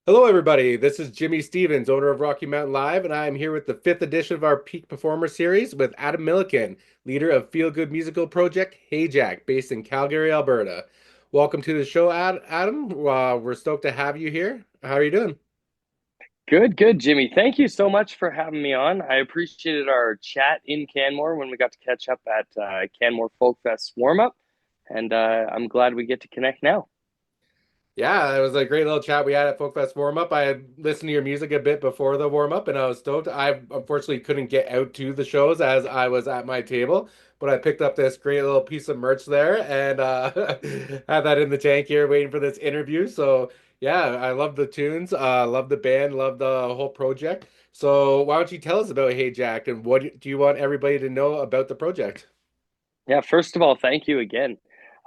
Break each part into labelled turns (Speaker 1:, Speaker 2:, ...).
Speaker 1: Hello, everybody. This is Jimmy Stevens, owner of Rocky Mountain Live, and I am here with the fifth edition of our Peak Performer series with Adam Milliken, leader of Feel Good Musical Project HEYJACK, based in Calgary, Alberta. Welcome to the show, Adam. We're stoked to have you here. How are you doing?
Speaker 2: Good, good, Jimmy. Thank you so much for having me on. I appreciated our chat in Canmore when we got to catch up at Canmore Folk Fest warm up, and I'm glad we get to connect now.
Speaker 1: Yeah, it was a great little chat we had at Folk Fest warm up. I had listened to your music a bit before the warm up, and I was stoked. I unfortunately couldn't get out to the shows as I was at my table, but I picked up this great little piece of merch there and had that in the tank here waiting for this interview. So yeah, I love the tunes, love the band, love the whole project. So why don't you tell us about Hey Jack and what do you want everybody to know about the project?
Speaker 2: Yeah, first of all, thank you again.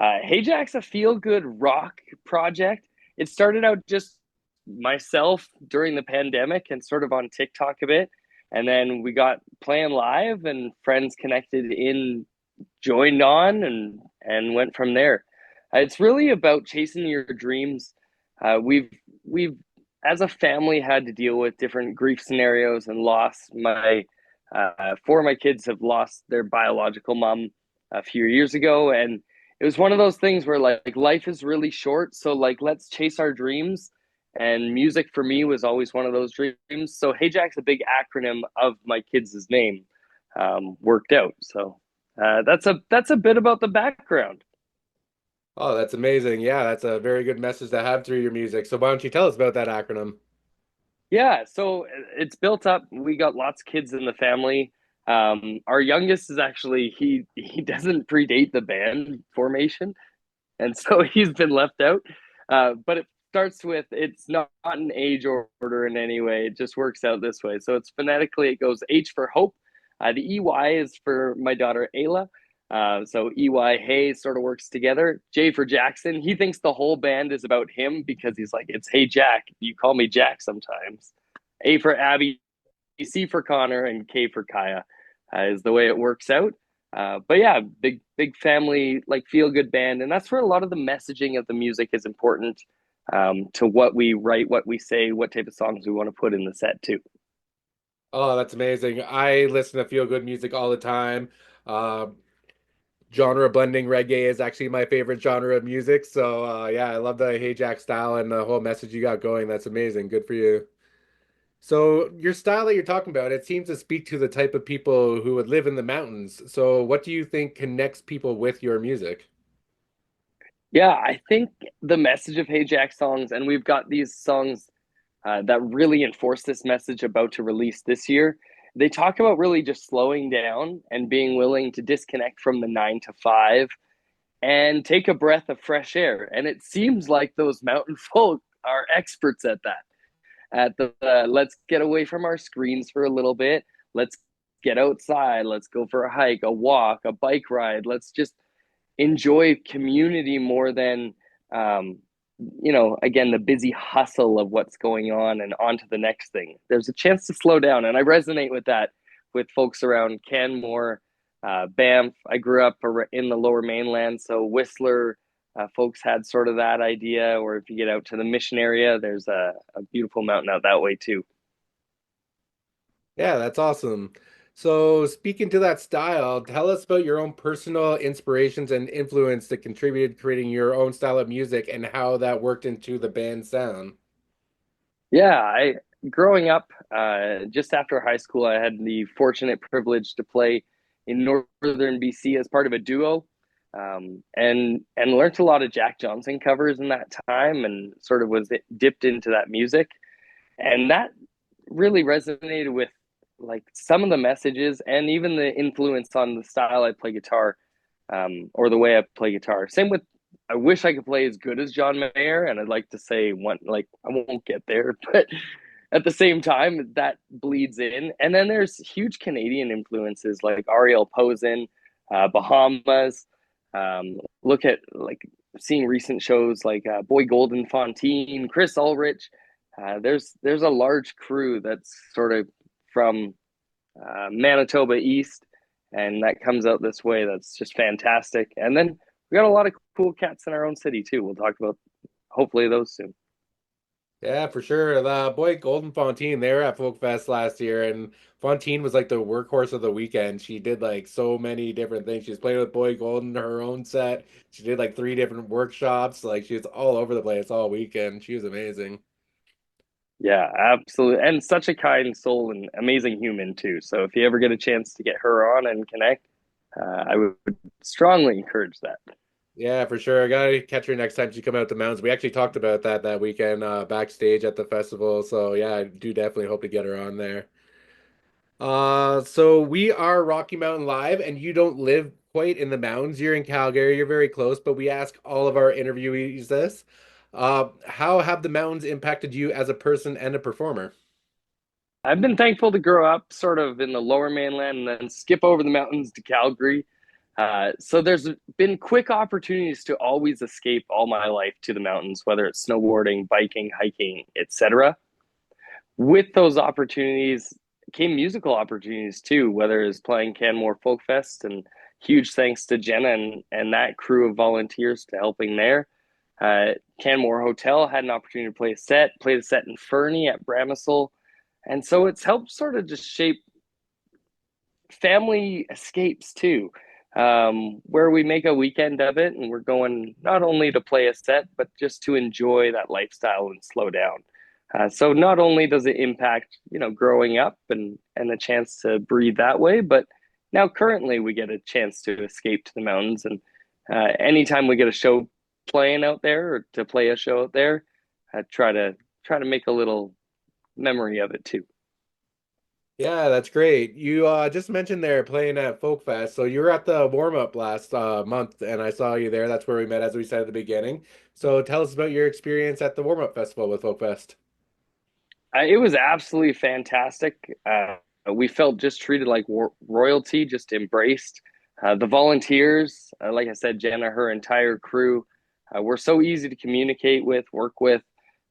Speaker 2: Hey Jack's a feel good rock project. It started out just myself during the pandemic and sort of on TikTok a bit. And then we got playing live and friends connected in, joined on and went from there. It's really about chasing your dreams. We've as a family had to deal with different grief scenarios and loss. My four of my kids have lost their biological mom a few years ago, and it was one of those things where like life is really short, so like let's chase our dreams. And music for me was always one of those dreams. So Hey Jack's a big acronym of my kids' name, worked out. So that's a bit about the background.
Speaker 1: Oh, that's amazing. Yeah, that's a very good message to have through your music. So why don't you tell us about that acronym?
Speaker 2: Yeah, so it's built up. We got lots of kids in the family. Our youngest is actually he doesn't predate the band formation, and so he's been left out. But it starts with it's not an age order in any way. It just works out this way. So it's phonetically it goes H for hope. The EY is for my daughter Ayla. So EY Hey sort of works together. J for Jackson. He thinks the whole band is about him because he's like, it's Hey Jack. You call me Jack sometimes. A for Abby, C for Connor, and K for Kaya is the way it works out. But yeah, big family, like feel good band, and that's where a lot of the messaging of the music is important, to what we write, what we say, what type of songs we want to put in the set too.
Speaker 1: Oh, that's amazing. I listen to feel good music all the time. Uh, Genre blending reggae is actually my favorite genre of music. So yeah, I love the Hey Jack style and the whole message you got going. That's amazing. Good for you. So your style that you're talking about, it seems to speak to the type of people who would live in the mountains. So what do you think connects people with your music?
Speaker 2: Yeah, I think the message of Hey Jack songs, and we've got these songs that really enforce this message about to release this year. They talk about really just slowing down and being willing to disconnect from the 9 to 5 and take a breath of fresh air. And it seems like those mountain folk are experts at that. At the let's get away from our screens for a little bit. Let's get outside. Let's go for a hike, a walk, a bike ride. Let's just enjoy community more than again the busy hustle of what's going on and on to the next thing. There's a chance to slow down, and I resonate with that with folks around Canmore, Banff. I grew up in the Lower Mainland, so Whistler. Folks had sort of that idea, or if you get out to the Mission area, there's a beautiful mountain out that way too.
Speaker 1: Yeah, that's awesome. So speaking to that style, tell us about your own personal inspirations and influence that contributed creating your own style of music and how that worked into the band's sound.
Speaker 2: Yeah, I growing up, just after high school, I had the fortunate privilege to play in northern BC as part of a duo, and learned a lot of Jack Johnson covers in that time, and sort of was dipped into that music, and that really resonated with like some of the messages and even the influence on the style I play guitar, or the way I play guitar. Same with I wish I could play as good as John Mayer, and I'd like to say one like I won't get there, but at the same time that bleeds in. And then there's huge Canadian influences like Ariel Posen, Bahamas. Look at like seeing recent shows like Boy Golden Fontaine, Chris Ulrich. There's a large crew that's sort of from Manitoba East, and that comes out this way. That's just fantastic. And then we got a lot of cool cats in our own city too. We'll talk about hopefully those soon.
Speaker 1: Yeah, for sure. The boy Golden Fontaine, they were at Folk Fest last year, and Fontaine was like the workhorse of the weekend. She did like so many different things. She's played with Boy Golden, her own set. She did like three different workshops. Like she was all over the place all weekend. She was amazing.
Speaker 2: Yeah, absolutely. And such a kind soul and amazing human too. So if you ever get a chance to get her on and connect, I would strongly encourage that.
Speaker 1: Yeah, for sure. I gotta catch her next time she come out the mountains. We actually talked about that weekend backstage at the festival. So yeah, I do definitely hope to get her on there. So we are Rocky Mountain Live, and you don't live quite in the mountains. You're in Calgary. You're very close, but we ask all of our interviewees this. How have the mountains impacted you as a person and a performer?
Speaker 2: I've been thankful to grow up sort of in the lower mainland and then skip over the mountains to Calgary. So there's been quick opportunities to always escape all my life to the mountains, whether it's snowboarding, biking, hiking, etc. With those opportunities came musical opportunities too, whether it's playing Canmore Folk Fest, and huge thanks to Jenna and that crew of volunteers to helping there. Canmore Hotel had an opportunity to play the set in Fernie at Bramisel. And so it's helped sort of just shape family escapes too, where we make a weekend of it and we're going not only to play a set, but just to enjoy that lifestyle and slow down. So not only does it impact, growing up and a chance to breathe that way, but now currently we get a chance to escape to the mountains. And anytime we get a show playing out there or to play a show out there, I try to make a little memory of it too.
Speaker 1: Yeah, that's great. You just mentioned there playing at Folk Fest. So you were at the warm up last month, and I saw you there. That's where we met, as we said at the beginning. So tell us about your experience at the warm up festival with Folk Fest.
Speaker 2: It was absolutely fantastic. We felt just treated like royalty, just embraced. The volunteers, like I said, Jenna, her entire crew, were so easy to communicate with, work with.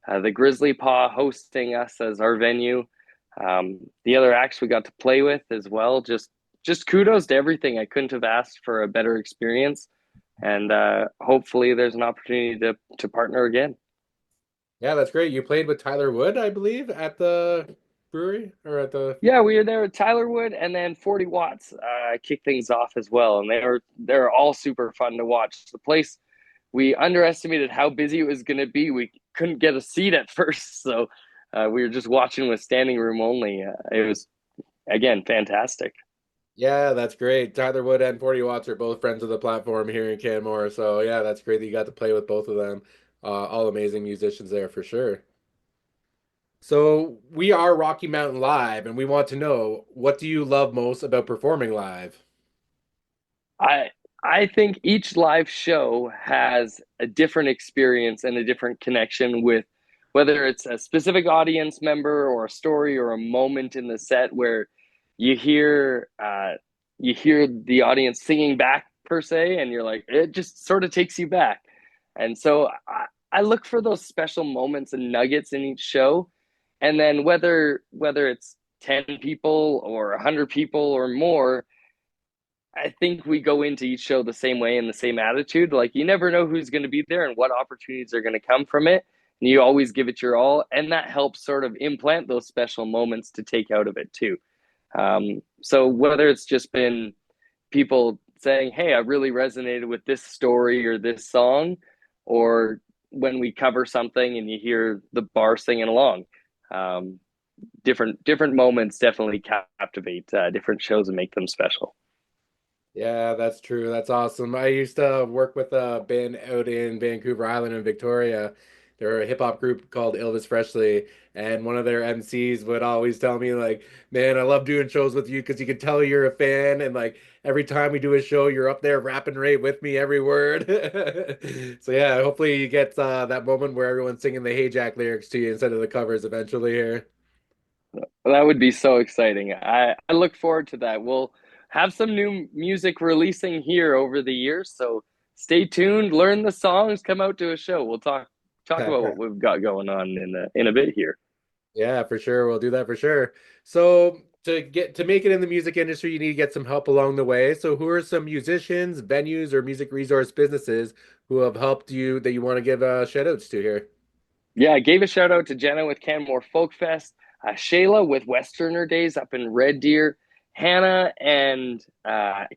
Speaker 2: The Grizzly Paw hosting us as our venue. The other acts we got to play with as well. Just kudos to everything. I couldn't have asked for a better experience, and hopefully there's an opportunity to partner again.
Speaker 1: Yeah, that's great. You played with Tyler Wood, I believe, at the brewery or at the.
Speaker 2: Yeah, we were there with Tyler Wood and then 40 Watts kicked things off as well, and they're all super fun to watch. The place, we underestimated how busy it was going to be. We couldn't get a seat at first, so we were just watching with standing room only. It was again fantastic.
Speaker 1: Yeah, that's great. Tyler Wood and 40 Watts are both friends of the platform here in Canmore. So yeah, that's great that you got to play with both of them. All amazing musicians there for sure. So we are Rocky Mountain Live, and we want to know, what do you love most about performing live?
Speaker 2: I I think each live show has a different experience and a different connection with whether it's a specific audience member or a story or a moment in the set where you hear uh, you hear the audience singing back per se, and you're like it just sort of takes you back. And so I look for those special moments and nuggets in each show, and then whether it's 10 people or 100 people or more, I think we go into each show the same way and the same attitude. Like you never know who's going to be there and what opportunities are going to come from it. And you always give it your all. And that helps sort of implant those special moments to take out of it too. So whether it's just been people saying, hey, I really resonated with this story or this song, or when we cover something and you hear the bar singing along, um, different moments definitely captivate different shows and make them special.
Speaker 1: Yeah, that's true. That's awesome. I used to work with a band out in Vancouver Island in Victoria. They're a hip hop group called Elvis Freshly, and one of their MCs would always tell me like, "Man, I love doing shows with you because you can tell you're a fan, and like every time we do a show, you're up there rapping right with me every word." So yeah, hopefully you get that moment where everyone's singing the Hey Jack lyrics to you instead of the covers eventually here.
Speaker 2: That would be so exciting. I look forward to that. We'll have some new music releasing here over the years, so stay tuned, learn the songs, come out to a show. We'll talk about what we've got going on in a bit here.
Speaker 1: Yeah, for sure. We'll do that for sure. So to make it in the music industry, you need to get some help along the way. So who are some musicians, venues, or music resource businesses who have helped you that you want to give shout outs to here?
Speaker 2: Yeah, I gave a shout out to Jenna with Canmore Folk Fest, Shayla with Westerner Days up in Red Deer, Hannah and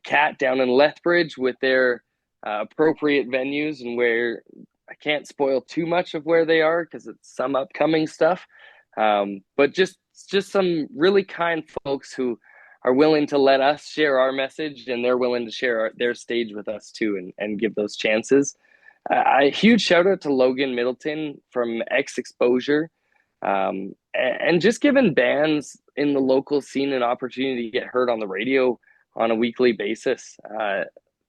Speaker 2: Kat down in Lethbridge with their appropriate venues, and where I can't spoil too much of where they are because it's some upcoming stuff. But just some really kind folks who are willing to let us share our message, and they're willing to share their stage with us too, and give those chances. A huge shout out to Logan Middleton from X Exposure, and just giving bands in the local scene an opportunity to get heard on the radio on a weekly basis.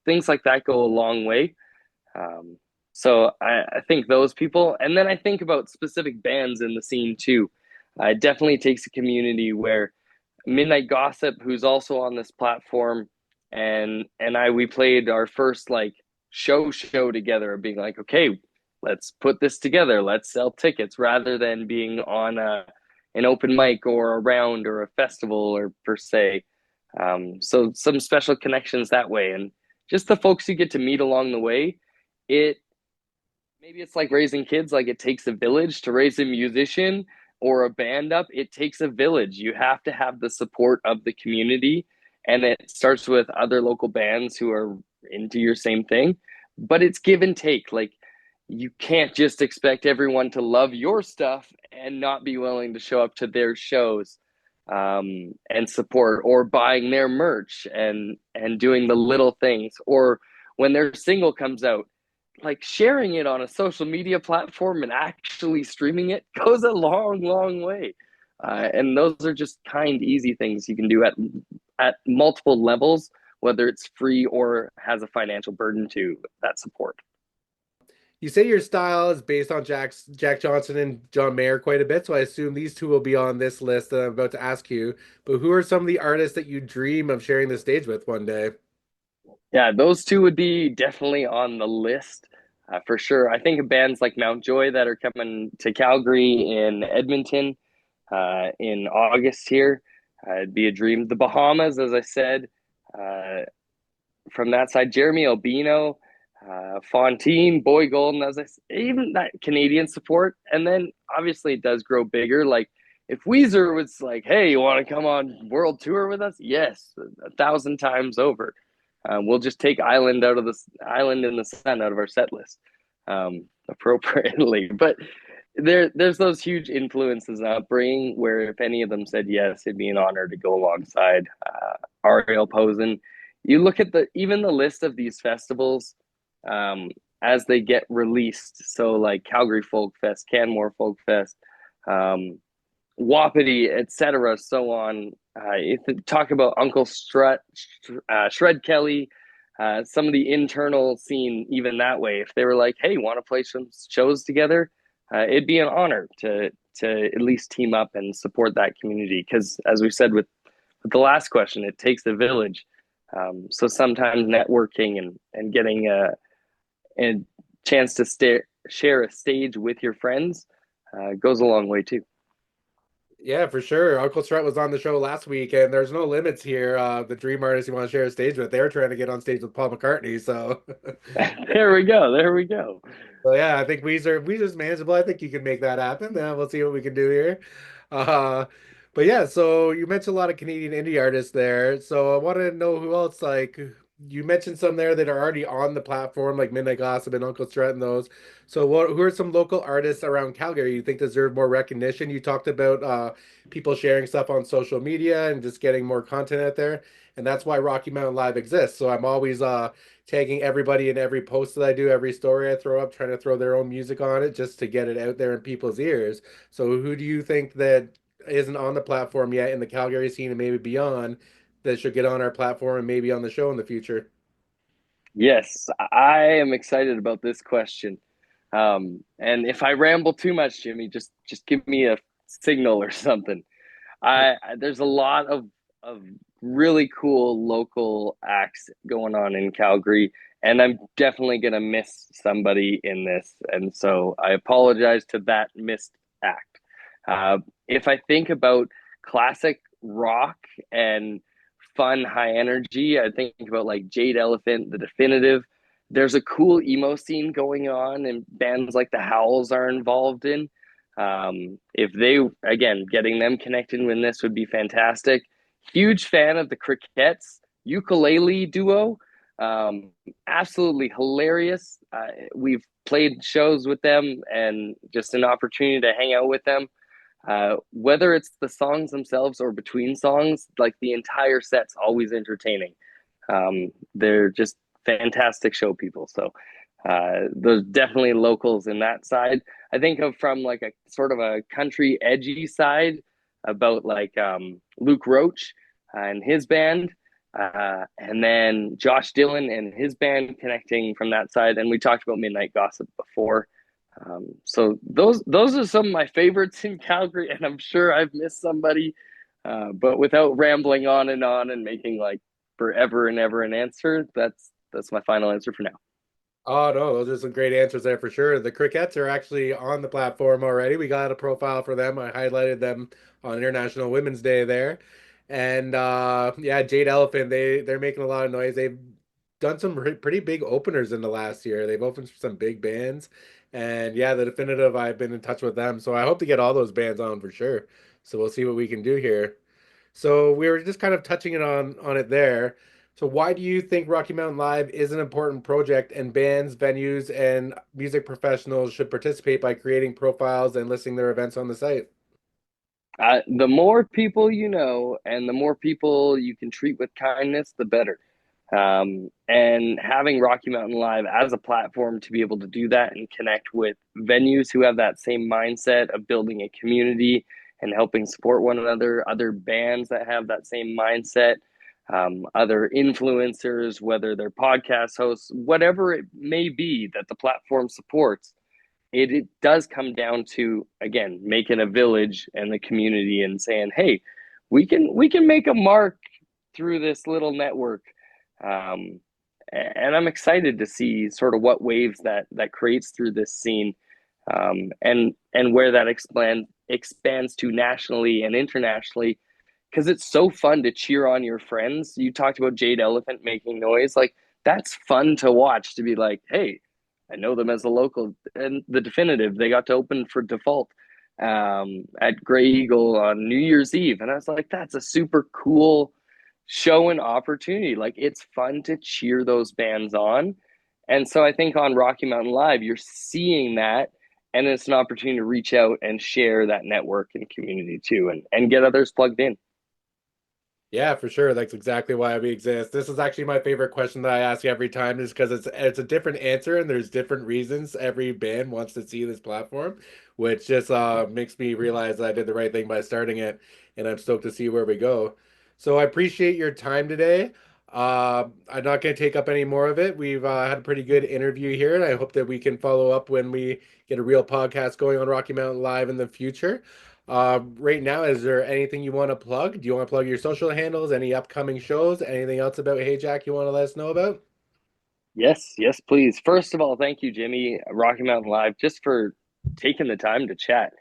Speaker 2: Things like that go a long way. Um, so I think those people, and then I think about specific bands in the scene too. It definitely takes a community where Midnight Gossip, who's also on this platform, and we played our first like show together, being like, okay, let's put this together, let's sell tickets, rather than being on an open mic or a round or a festival or per se. So some special connections that way, and just the folks you get to meet along the way. It maybe it's like raising kids, like it takes a village to raise a musician or a band up. It takes a village. You have to have the support of the community, and it starts with other local bands who are into your same thing, but it's give and take. Like, you can't just expect everyone to love your stuff and not be willing to show up to their shows, and support, or buying their merch, and doing the little things, or when their single comes out, like sharing it on a social media platform and actually streaming it goes a long way. And those are just kind, easy things you can do at multiple levels, whether it's free or has a financial burden to that support.
Speaker 1: You say your style is based on Jack Johnson and John Mayer quite a bit, so I assume these two will be on this list that I'm about to ask you. But who are some of the artists that you dream of sharing the stage with one day?
Speaker 2: Yeah, those two would be definitely on the list, for sure. I think of bands like Mountjoy that are coming to Calgary in Edmonton in August here. It'd be a dream. The Bahamas, as I said, uh, from that side, Jeremy Albino, Fontaine, Boy Golden, even that Canadian support. And then obviously it does grow bigger. Like, if Weezer was like, "Hey, you want to come on world tour with us?" Yes, 1,000 times over. We'll just take Island in the Sun out of our set list, appropriately. But there's those huge influences in upbringing where if any of them said yes, it'd be an honor to go alongside Ariel Posen. You look at even the list of these festivals, um, as they get released. So like Calgary Folk Fest, Canmore Folk Fest, um, Wapiti, etc., so on. You talk about Uncle Shred Kelly, some of the internal scene, even that way. If they were like, "Hey, want to play some shows together?" It'd be an honor to at least team up and support that community. Because as we said with the last question, it takes a village. So sometimes networking and getting a chance to share a stage with your friends goes a long way too.
Speaker 1: Yeah, for sure. Uncle Strut was on the show last week, and there's no limits here. The dream artist you want to share a stage with, they were trying to get on stage with Paul McCartney. So,
Speaker 2: There we go. There we go.
Speaker 1: so yeah, I think Weezer's manageable. I think you can make that happen. We'll see what we can do here. Uh, but yeah, so you mentioned a lot of Canadian indie artists there. So I want to know who else. Like, you mentioned some there that are already on the platform, like Midnight Gossip and Uncle Strut and those. So who are some local artists around Calgary you think deserve more recognition? You talked about people sharing stuff on social media and just getting more content out there. And that's why Rocky Mountain Live exists. So I'm always tagging everybody in every post that I do, every story I throw up, trying to throw their own music on it just to get it out there in people's ears. So who do you think that isn't on the platform yet in the Calgary scene and maybe beyond that should get on our platform and maybe on the show in the future?
Speaker 2: Yes, I am excited about this question. And if I ramble too much, Jimmy, just give me a signal or something. There's a lot of really cool local acts going on in Calgary, and I'm definitely gonna miss somebody in this, and so I apologize to that missed act. If I think about classic rock and fun, high energy, I think about like Jade Elephant, The Definitive. There's a cool emo scene going on, and bands like the Howls are involved in. If they, again, getting them connected with this would be fantastic. Huge fan of the Crickets ukulele duo. Um, Absolutely hilarious. We've played shows with them and just an opportunity to hang out with them. Whether it's the songs themselves or between songs, like the entire set's always entertaining. They're just fantastic show people. So there's definitely locals in that side. I think of from like a sort of a country edgy side about like Luke Roach and his band, and then Josh Dillon and his band connecting from that side. And we talked about Midnight Gossip before. So those are some of my favorites in Calgary, and I'm sure I've missed somebody. But without rambling on and making like forever and ever an answer, that's my final answer for now.
Speaker 1: Oh no, those are some great answers there for sure. The Crickets are actually on the platform already. We got a profile for them. I highlighted them on International Women's Day there. And yeah, Jade Elephant, they're making a lot of noise. They've done some pretty big openers in the last year. They've opened for some big bands. And yeah, the Definitive, I've been in touch with them. So I hope to get all those bands on for sure. So we'll see what we can do here. So we were just kind of touching it on it there. So why do you think Rocky Mountain Live is an important project and bands, venues, and music professionals should participate by creating profiles and listing their events on the site?
Speaker 2: The more people you know and the more people you can treat with kindness, the better. And having Rocky Mountain Live as a platform to be able to do that and connect with venues who have that same mindset of building a community and helping support one another, other bands that have that same mindset, other influencers, whether they're podcast hosts, whatever it may be that the platform supports, it does come down to, again, making a village and the community and saying, hey, we can make a mark through this little network. um, and I'm excited to see sort of what waves that creates through this scene, and where that expands to nationally and internationally, because it's so fun to cheer on your friends. You talked about Jade Elephant making noise, like that's fun to watch, to be like, hey, I know them as a local. And the Definitive, they got to open for Default at Grey Eagle on New Year's Eve, and I was like, that's a super cool show and opportunity. Like it's fun to cheer those bands on. And so I think on Rocky Mountain Live, you're seeing that, and it's an opportunity to reach out and share that network and community too, and get others plugged in.
Speaker 1: Yeah, for sure. That's exactly why we exist. This is actually my favorite question that I ask every time, is because it's a different answer and there's different reasons every band wants to see this platform, which just makes me realize that I did the right thing by starting it, and I'm stoked to see where we go. So I appreciate your time today. I'm not going to take up any more of it. We've had a pretty good interview here, and I hope that we can follow up when we get a real podcast going on Rocky Mountain Live in the future. Right now, is there anything you want to plug? Do you want to plug your social handles, any upcoming shows, anything else about Hey Jack you want to let us know about?
Speaker 2: Yes, yes, please. First of all, thank you, Jimmy, Rocky Mountain Live, just for taking the time to chat.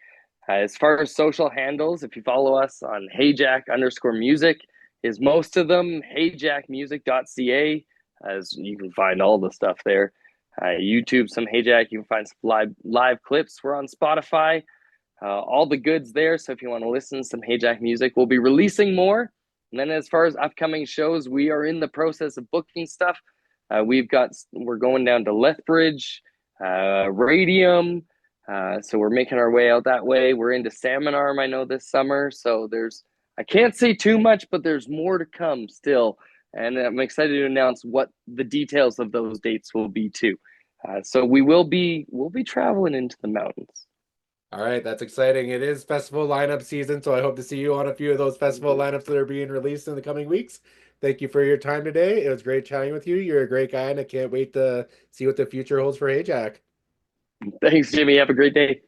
Speaker 2: As far as social handles, if you follow us on HeyJack_music, is most of them heyjackmusic.ca, as you can find all the stuff there. YouTube, some HeyJack, you can find some live clips. We're on Spotify, all the goods there. So if you want to listen to some HeyJack music, we'll be releasing more. And then as far as upcoming shows, we are in the process of booking stuff. We're going down to Lethbridge, Radium. So we're making our way out that way. We're into Salmon Arm, I know, this summer. So I can't say too much, but there's more to come still. And I'm excited to announce what the details of those dates will be too. So we'll be traveling into the mountains.
Speaker 1: All right, that's exciting. It is festival lineup season, so I hope to see you on a few of those festival lineups that are being released in the coming weeks. Thank you for your time today. It was great chatting with you. You're a great guy, and I can't wait to see what the future holds for Hey Jack.
Speaker 2: Thanks, Jimmy. Have a great day.